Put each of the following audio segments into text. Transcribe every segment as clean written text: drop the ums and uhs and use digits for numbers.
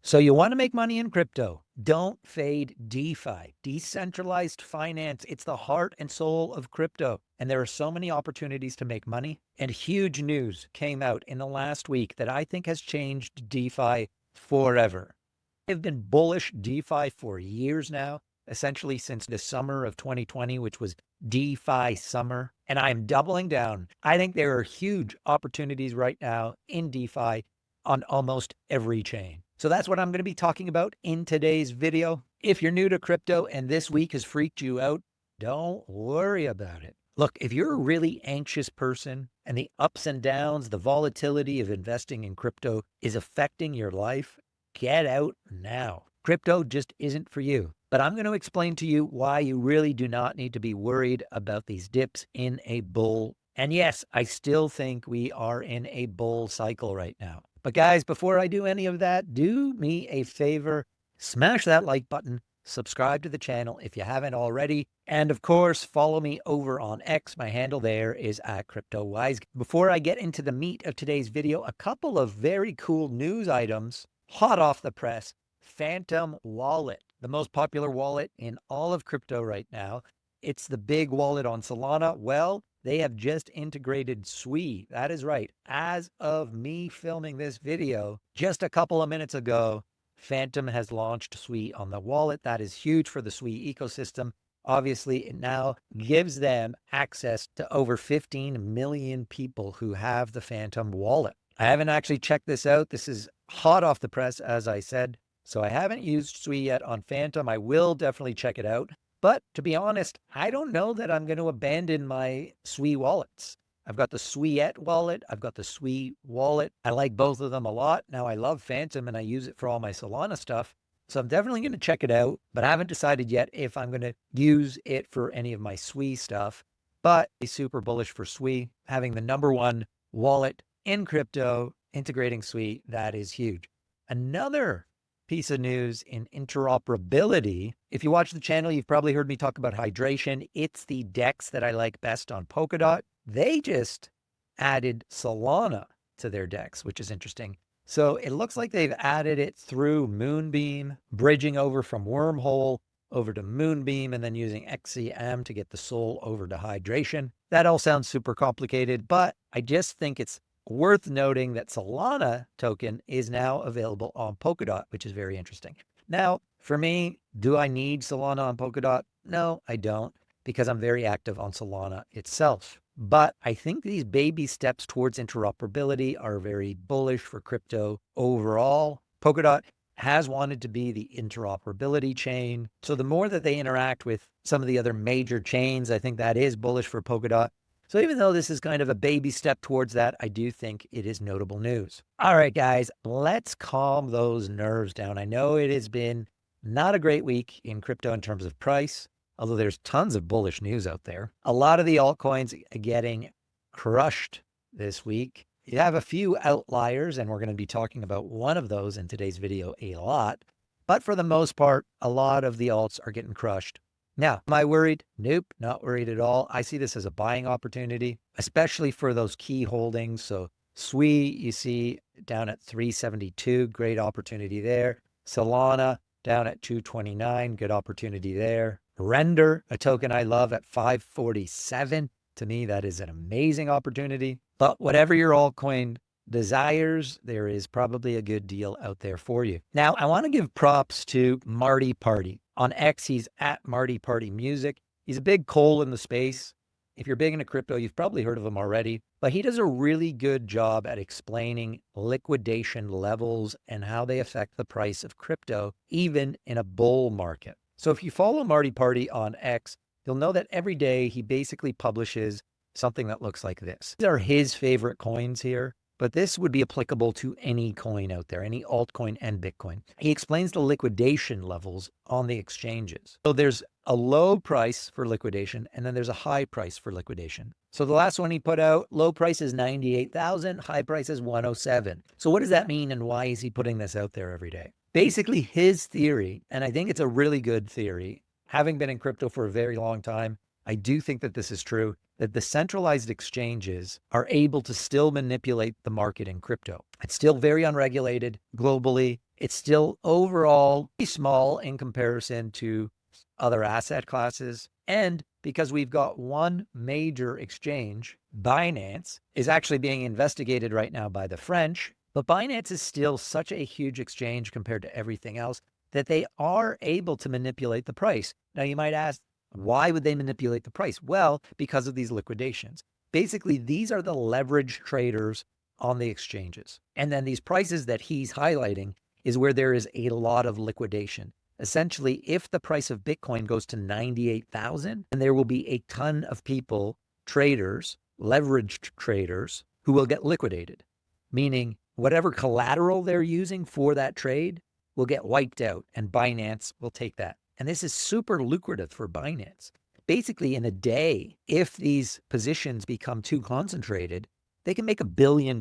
So you want to make money in crypto? Don't fade DeFi, decentralized finance. It's the heart and soul of crypto. And there are so many opportunities to make money. And huge news came out in the last week that I think has changed DeFi forever. I've been bullish DeFi for years now, essentially since the summer of 2020, which was DeFi summer. And I'm doubling down. I think there are huge opportunities right now in DeFi on almost every chain. So that's what I'm going to be talking about in today's video. If you're new to crypto and this week has freaked you out, don't worry about it. Look, if you're a really anxious person and the ups and downs, the volatility of investing in crypto is affecting your life, get out now. Crypto just isn't for you. But I'm going to explain to you why you really do not need to be worried about these dips in a bull. And yes, I still think we are in a bull cycle right now. But guys, before I do any of that, do me a favor, smash that like button, subscribe to the channel if you haven't already, and of course, follow me over on X. My handle there is @Cryptowise. Before I get into the meat of today's video, a couple of very cool news items, hot off the press. Phantom Wallet, the most popular wallet in all of crypto right now. It's the big wallet on Solana. Well, they have just integrated Sui. That is right. As of me filming this video, just a couple of minutes ago, Phantom has launched Sui on the wallet. That is huge for the Sui ecosystem. Obviously, it now gives them access to over 15 million people who have the Phantom wallet. I haven't actually checked this out. This is hot off the press, as I said. So I haven't used Sui yet on Phantom. I will definitely check it out. But to be honest, I don't know that I'm going to abandon my Sui wallets. I've got the Suiette wallet. I've got the Sui wallet. I like both of them a lot. Now I love Phantom and I use it for all my Solana stuff. So I'm definitely going to check it out, but I haven't decided yet if I'm going to use it for any of my Sui stuff. But I'm super bullish for Sui, having the #1 wallet in crypto, integrating Sui, that is huge. Another piece of news in interoperability. If you watch the channel, you've probably heard me talk about Hydration. It's the DEX that I like best on Polkadot. They just added Solana to their DEX, which is interesting. So it looks like they've added it through Moonbeam, bridging over from Wormhole over to Moonbeam, and then using XCM to get the SOL over to Hydration. That all sounds super complicated, but I just think it's worth noting that Solana token is now available on Polkadot, which is very interesting. Now, for me, do I need Solana on Polkadot? No, I don't, because I'm very active on Solana itself. But I think these baby steps towards interoperability are very bullish for crypto overall. Polkadot has wanted to be the interoperability chain. So the more that they interact with some of the other major chains, I think that is bullish for Polkadot. So even though this is kind of a baby step towards that, I do think it is notable news. All right, guys, let's calm those nerves down. I know it has been not a great week in crypto in terms of price, although there's tons of bullish news out there. A lot of the altcoins are getting crushed this week. You have a few outliers, and we're going to be talking about one of those in today's video a lot. But for the most part, a lot of the alts are getting crushed. Now, am I worried? Nope, not worried at all. I see this as a buying opportunity, especially for those key holdings. So Sui, you see down at 372, great opportunity there. Solana down at 229, good opportunity there. Render, a token I love, at 547. To me, that is an amazing opportunity. But whatever your altcoin desires, there is probably a good deal out there for you. Now, I want to give props to Marty Party. On X, he's at Marty Party Music. He's a big coal in the space. If you're big into crypto, you've probably heard of him already. But he does a really good job at explaining liquidation levels and how they affect the price of crypto, even in a bull market. So if you follow Marty Party on X, you'll know that every day he basically publishes something that looks like this. These are his favorite coins here, but this would be applicable to any coin out there, any altcoin and Bitcoin. He explains the liquidation levels on the exchanges. So there's a low price for liquidation, and then there's a high price for liquidation. So the last one he put out, low price is 98,000, high price is 107. So what does that mean, and why is he putting this out there every day? Basically, his theory, and I think it's a really good theory, having been in crypto for a very long time, I do think that this is true, that the centralized exchanges are able to still manipulate the market in crypto. It's still very unregulated globally. It's still overall small in comparison to other asset classes. And because we've got one major exchange, Binance is actually being investigated right now by the French. But Binance is still such a huge exchange compared to everything else that they are able to manipulate the price. Now, you might ask, why would they manipulate the price? Well, because of these liquidations. Basically, these are the leverage traders on the exchanges. And then these prices that he's highlighting is where there is a lot of liquidation. Essentially, if the price of Bitcoin goes to 98,000, then there will be a ton of people, traders, leveraged traders, who will get liquidated, meaning whatever collateral they're using for that trade will get wiped out, and Binance will take that. And this is super lucrative for Binance. Basically, in a day, if these positions become too concentrated, they can make $1 billion.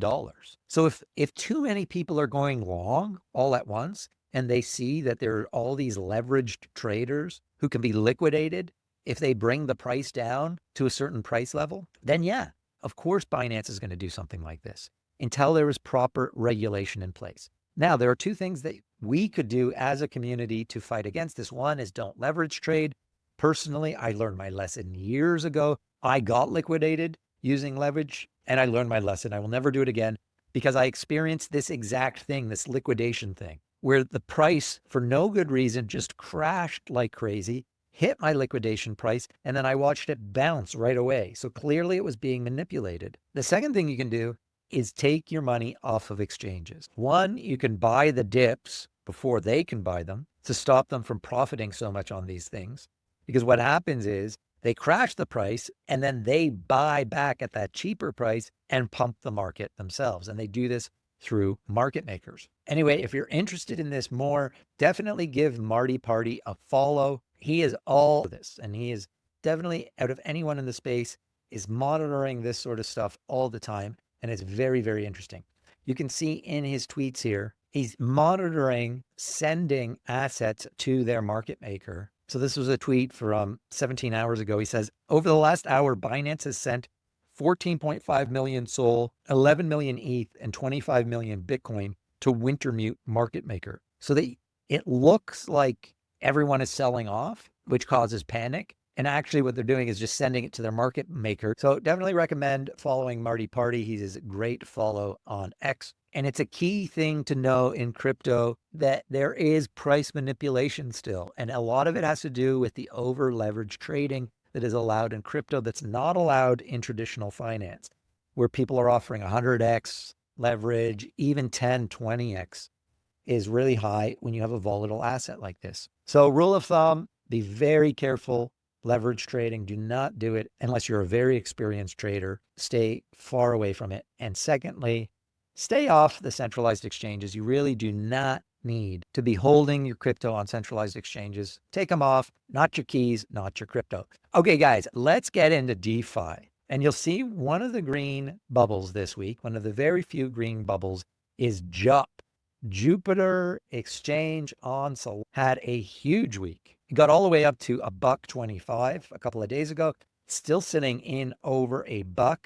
So if too many people are going long all at once, and they see that there are all these leveraged traders who can be liquidated if they bring the price down to a certain price level, then yeah, of course Binance is going to do something like this until there is proper regulation in place. Now, there are two things that we could do as a community to fight against this. One is don't leverage trade. Personally, I learned my lesson years ago. I got liquidated using leverage, and I learned my lesson. I will never do it again because I experienced this exact thing, this liquidation thing, where the price for no good reason just crashed like crazy, hit my liquidation price, and then I watched it bounce right away. So clearly it was being manipulated. The second thing you can do is take your money off of exchanges. One, you can buy the dips before they can buy them to stop them from profiting so much on these things. Because what happens is they crash the price and then they buy back at that cheaper price and pump the market themselves. And they do this through market makers. Anyway, if you're interested in this more, definitely give Marty Party a follow. He is all this, and he is definitely, out of anyone in the space, is monitoring this sort of stuff all the time. And it's very, very interesting. You can see in his tweets here, he's monitoring sending assets to their market maker. So this was a tweet from 17 hours ago. He says, over the last hour, Binance has sent 14.5 million SOL, 11 million ETH, and 25 million Bitcoin to Wintermute market maker. So it looks like everyone is selling off, which causes panic. And actually what they're doing is just sending it to their market maker. So definitely recommend following Marty Party. He's a great follow on X. And it's a key thing to know in crypto that there is price manipulation still. And a lot of it has to do with the over leveraged trading that is allowed in crypto that's not allowed in traditional finance, where people are offering 100x leverage, even 10, 20x is really high when you have a volatile asset like this. So rule of thumb, be very careful. Leverage trading, do not do it unless you're a very experienced trader. Stay far away from it. And secondly, stay off the centralized exchanges. You really do not need to be holding your crypto on centralized exchanges. Take them off, not your keys, not your crypto. Okay, guys, let's get into DeFi. And you'll see one of the green bubbles this week, one of the very few green bubbles, is JUP. Jupiter Exchange on Solana had a huge week. It got all the way up to $1.25 a couple of days ago. Still sitting in over $1,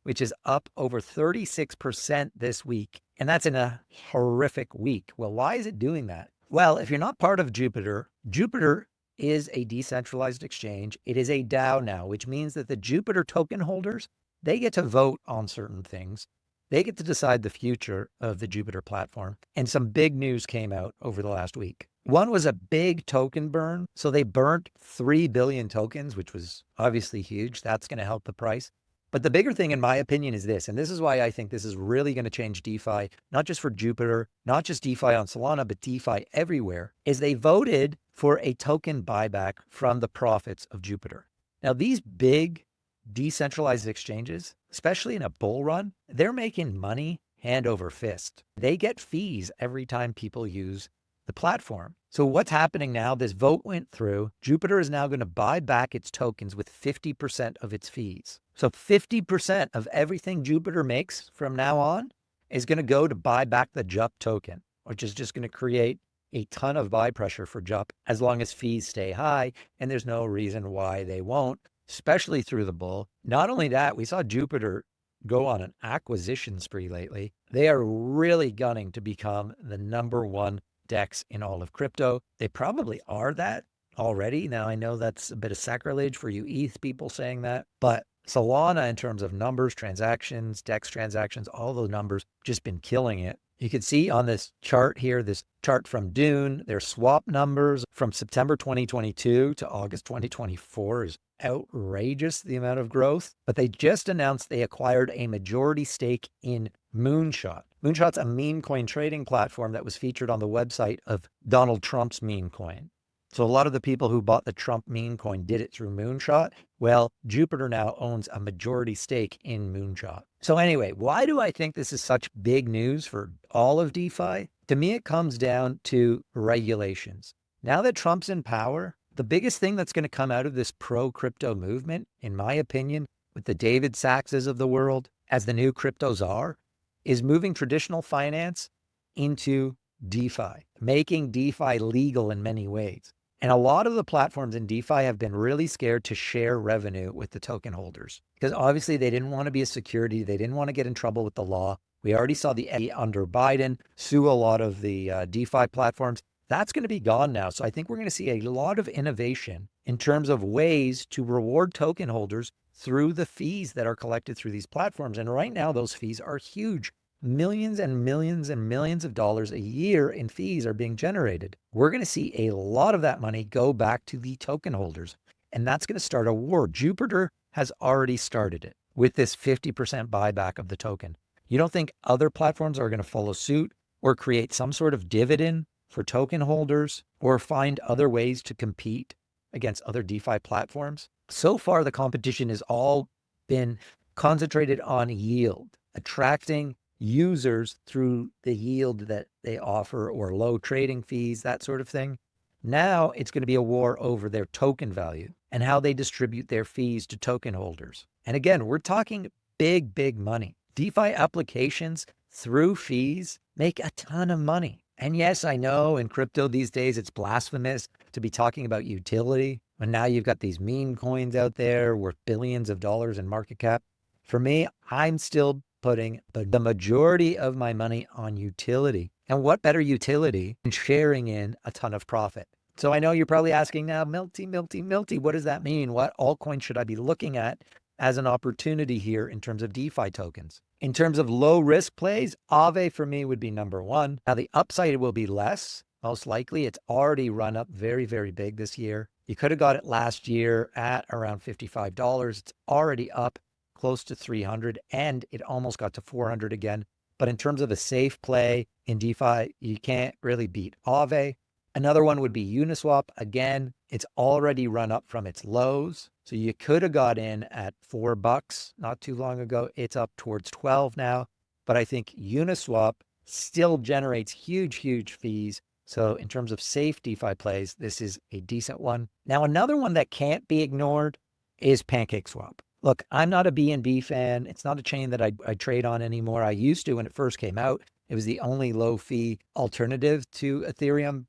which is up over 36% this week. And that's in a horrific week. Well, why is it doing that? Well, if you're not part of Jupiter, Jupiter is a decentralized exchange. It is a DAO now, which means that the Jupiter token holders, they get to vote on certain things. They get to decide the future of the Jupiter platform. And some big news came out over the last week. One was a big token burn. So they burnt 3 billion tokens, which was obviously huge. That's going to help the price. But the bigger thing, in my opinion, is this. And this is why I think this is really going to change DeFi, not just for Jupiter, not just DeFi on Solana, but DeFi everywhere, is they voted for a token buyback from the profits of Jupiter. Now, these big decentralized exchanges, especially in a bull run, they're making money hand over fist. They get fees every time people use the platform. So what's happening now? This vote went through. Jupiter is now going to buy back its tokens with 50% of its fees. So 50% of everything Jupiter makes from now on is going to go to buy back the JUP token, which is just going to create a ton of buy pressure for JUP as long as fees stay high. And there's no reason why they won't, especially through the bull. Not only that, we saw Jupiter go on an acquisition spree lately. They are really gunning to become the number one DEX in all of crypto. They probably are that already. Now, I know that's a bit of sacrilege for you ETH people saying that, but Solana, in terms of numbers, transactions, DEX transactions, all those numbers, just been killing it. You can see on this chart here, this chart from Dune, their swap numbers from September 2022 to August 2024 is outrageous, the amount of growth. But they just announced they acquired a majority stake in Moonshot. Moonshot's a meme coin trading platform that was featured on the website of Donald Trump's meme coin. So a lot of the people who bought the Trump meme coin did it through Moonshot. Well, Jupiter now owns a majority stake in Moonshot. So anyway, why do I think this is such big news for all of DeFi? To me, it comes down to regulations. Now that Trump's in power, the biggest thing that's going to come out of this pro-crypto movement, in my opinion, with the David Saxes of the world, as the new crypto czar, is moving traditional finance into DeFi, making DeFi legal in many ways. And a lot of the platforms in DeFi have been really scared to share revenue with the token holders because obviously they didn't want to be a security. They didn't want to get in trouble with the law. We already saw the SEC under Biden sue a lot of the DeFi platforms. That's going to be gone now. So I think we're going to see a lot of innovation in terms of ways to reward token holders through the fees that are collected through these platforms. And right now, those fees are huge. Millions and millions and millions of dollars a year in fees are being generated. We're going to see a lot of that money go back to the token holders, and that's going to start a war. Jupiter has already started it with this 50% buyback of the token. You don't think other platforms are going to follow suit or create some sort of dividend for token holders or find other ways to compete against other DeFi platforms? So far, the competition has all been concentrated on yield, attracting users through the yield that they offer or low trading fees, that sort of thing. Now it's going to be a war over their token value and how they distribute their fees to token holders. And again, we're talking big, big money. DeFi applications through fees make a ton of money. And yes, I know in crypto these days, it's blasphemous to be talking about utility. And now you've got these meme coins out there worth billions of dollars in market cap. For me, I'm still putting the majority of my money on utility. And what better utility than sharing in a ton of profit? So I know you're probably asking now, Milty, what does that mean? What altcoin should I be looking at as an opportunity here in terms of DeFi tokens? In terms of low risk plays, Aave for me would be number one. Now the upside will be less, most likely. It's already run up very, very big this year. You could have got it last year at around $55. It's already up close to 300, and it almost got to 400 again. But in terms of a safe play in DeFi, you can't really beat Aave. Another one would be Uniswap. Again, it's already run up from its lows. So you could have got in at $4 not too long ago. It's up towards 12 now. But I think Uniswap still generates huge, huge fees. So in terms of safe DeFi plays, this is a decent one. Now, another one that can't be ignored is PancakeSwap. Look, I'm not a BNB fan. It's not a chain that I trade on anymore. I used to when it first came out. It was the only low fee alternative to Ethereum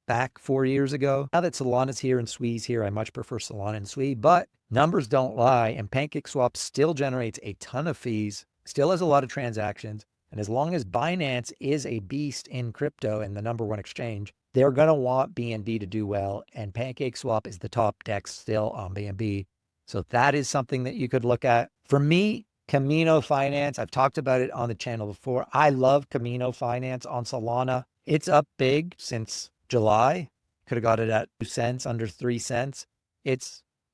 back 4 years ago. Now that Solana's here and Sui's here, I much prefer Solana and Sui, but numbers don't lie. And PancakeSwap still generates a ton of fees, still has a lot of transactions. And as long as Binance is a beast in crypto and the number one exchange, they're going to want BNB to do well. And PancakeSwap is the top DEX still on BNB. So that is something that you could look at. For me, Camino Finance, I've talked about it on the channel before. I love Camino Finance on Solana. It's up big since July. Could have got it at 2 cents, under 3 cents.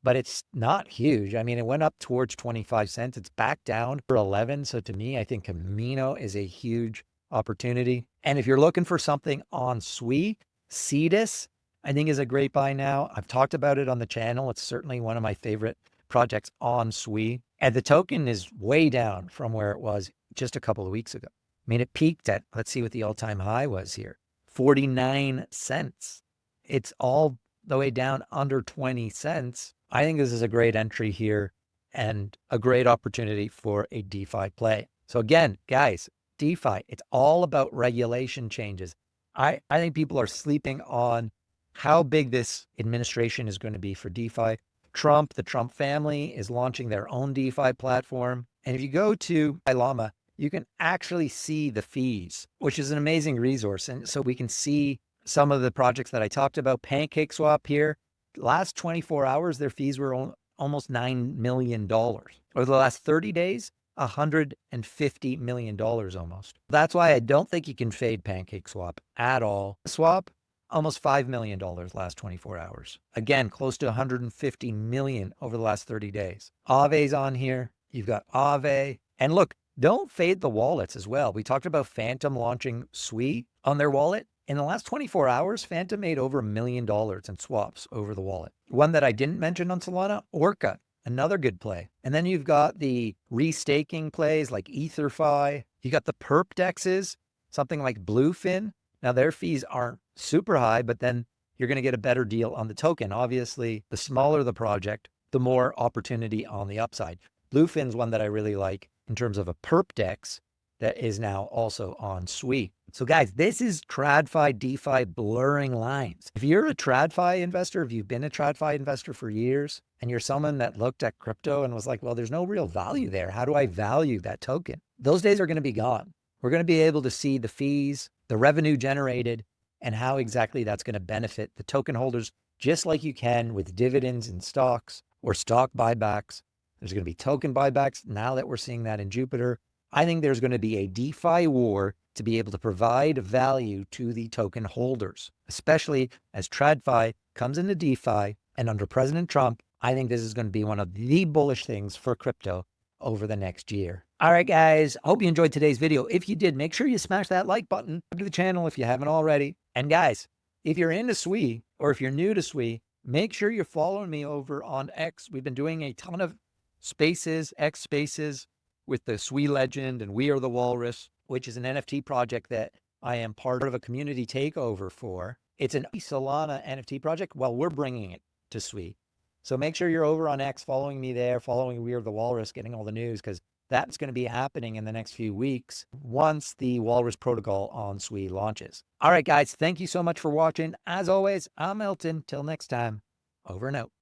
But it's not huge. I mean, it went up towards 25 cents. It's back down for 11. So to me, I think Camino is a huge opportunity. And if you're looking for something on Sui, Cetus, I think is a great buy now. I've talked about it on the channel. It's certainly one of my favorite projects on Sui. And the token is way down from where it was just a couple of weeks ago. I mean, it peaked at, let's see what the all-time high was here, 49 cents. It's all the way down under 20 cents. I think this is a great entry here and a great opportunity for a DeFi play. So again, guys, DeFi, it's all about regulation changes. I think people are sleeping on how big this administration is going to be for DeFi. Trump, the Trump family, is launching their own DeFi platform. And if you go to Llama, you can actually see the fees, which is an amazing resource. And so we can see some of the projects that I talked about. PancakeSwap here, last 24 hours, their fees were almost $9 million. Over the last 30 days, $150 million almost. That's why I don't think you can fade PancakeSwap at all. Swap, almost $5 million last 24 hours. Again, close to 150 million over the last 30 days. Aave's on here. You've got Aave. And look, don't fade the wallets as well. We talked about Phantom launching Sui on their wallet. In the last 24 hours, Phantom made over $1 million in swaps over the wallet. One that I didn't mention on Solana, Orca, another good play. And then you've got the restaking plays like EtherFi. You got the perp dexes, something like Bluefin. Now their fees aren't super high, but then you're going to get a better deal on the token. Obviously, the smaller the project, the more opportunity on the upside. Bluefin's one that I really like in terms of a perp dex that is now also on Sui. So guys, this is TradFi DeFi blurring lines. If you're a TradFi investor, if you've been a TradFi investor for years, and you're someone that looked at crypto and was like, well, there's no real value there. How do I value that token? Those days are going to be gone. We're going to be able to see the fees, the revenue generated, and how exactly that's going to benefit the token holders, just like you can with dividends in stocks or stock buybacks. There's going to be token buybacks now that we're seeing that in Jupiter. I think there's going to be a DeFi war to be able to provide value to the token holders, especially as TradFi comes into DeFi. And under President Trump, I think this is going to be one of the bullish things for crypto over the next year. All right, guys, hope you enjoyed today's video. If you did, make sure you smash that like button to the channel if you haven't already. And guys, if you're into Sui or if you're new to Sui, make sure you're following me over on X. We've been doing a ton of spaces, X spaces, with the Sui Legend and We Are the Walrus, which is an NFT project that I am part of a community takeover for. It's an Solana NFT project. Well, we're bringing it to Sui. So make sure you're over on X, following me there, following We Are the Walrus, getting all the news, because that's going to be happening in the next few weeks once the Walrus protocol on Sui launches. All right, guys, thank you so much for watching. As always, I'm Milton. Till next time, over and out.